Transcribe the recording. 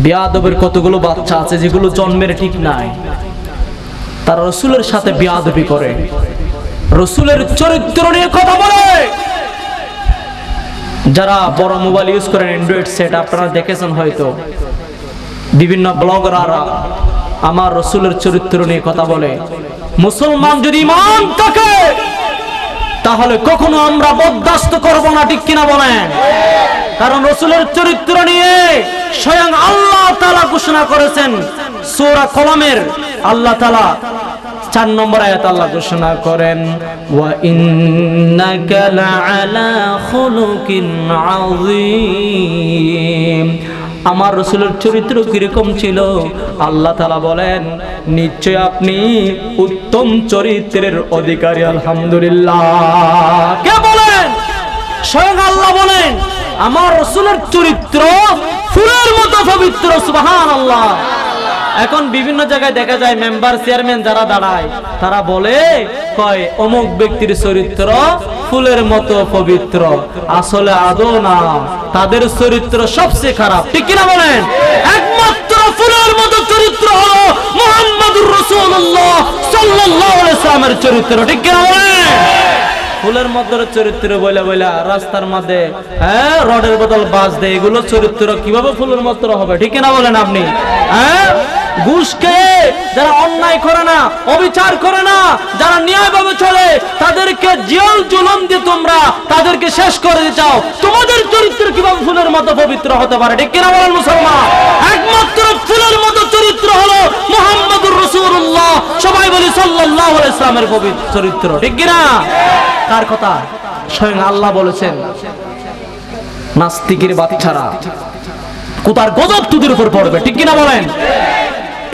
বেয়াদবের কতগুলো বাচ্চা আছে যেগুলো জন্মের ঠিক নাই, তারা রাসূলের সাথে বেয়াদবি করে, রাসূলের চরিত্র নিয়ে কথা বলে। যারা বড় মোবাইল ইউজ করেন, অ্যান্ড্রয়েড সেট, আপনারা দেখেছেন হয়তো বিভিন্ন ব্লগাররা আমার রাসূলের চরিত্র নিয়ে কথা বলে। মুসলমান যদি ঈমান থাকে তাহলে কখনো আমরা বরদাস্ত করব না, ঠিক কিনা বলেন? কারণ রাসূলের চরিত্র নিয়ে স্বয়ং আল্লাহ তাআলা ঘোষণা করেছেন সূরা কলমের আল্লাহ তাআলা 4 নম্বর আয়াত আল্লাহ ঘোষণা করেন, ওয়া ইন্নাকা লাআলা খুলুকিন আযীম। আমার রাসূলের চরিত্র কিরকম ছিল? আল্লাহ তাআলা বলেন, নিশ্চয় আপনি উত্তম চরিত্রের অধিকারী। আলহামদুলিল্লাহ। কে বলেন? স্বয়ং আল্লাহ বলেন আমার রাসূলের চরিত্র ফুলের মতো পবিত্র। সুবহানাল্লাহ। এখন বিভিন্ন জায়গায় দেখা যায় মেম্বার চেয়ারম্যান যারা দাঁড়ায় তারা বলে কয় অমুক ব্যক্তির চরিত্র ফুলের মতো পবিত্র, আসলে আদৌ না, তাদের চরিত্র সবচেয়ে খারাপ, ঠিক কিনা বলেন? একমাত্র ফুলের মতো চরিত্র হলো মুহাম্মদুর রাসূলুল্লাহ সাল্লাল্লাহু আলাইহি ওয়াসাল্লামের চরিত্র, ঠিক কিনা বলেন? ফুলের মধ্যে চরিত্র বইলা বইলা রাস্তার মধ্যে রডের বদল বাস দেয়, এগুলো চরিত্র কিভাবে ফুলের মতো হবে, ঠিক কিনা বলেন আপনি? ঘুষ খেয়ে যারা অন্যায় করে না, অবিচার করে না, যারা ন্যায়ভাবে চলে, তাদেরকে জিয়াল জুলুম দিয়ে তোমরা তাদেরকে শেষ করে দিতে চাও, তোমাদের চরিত্র কিভাবে ফুলের মতো পবিত্র হতে পারে, ঠিক কিনা বলেন মুসলমান? একমাত্র ফুলের মতো চরিত্র হলো মুহাম্মদুর রাসূলুল্লাহ, সবাই বলি সাল্লাল্লাহু আলাইহি ওয়াসাল্লামের পবিত্র চরিত্র, ঠিক কিনা? কার কথা? স্বয়ং আল্লাহ বলেছেন, নাস্তিকের বাচ্চারা কোথার গজব তোদের উপর পড়বে, ঠিক কিনা বলেন?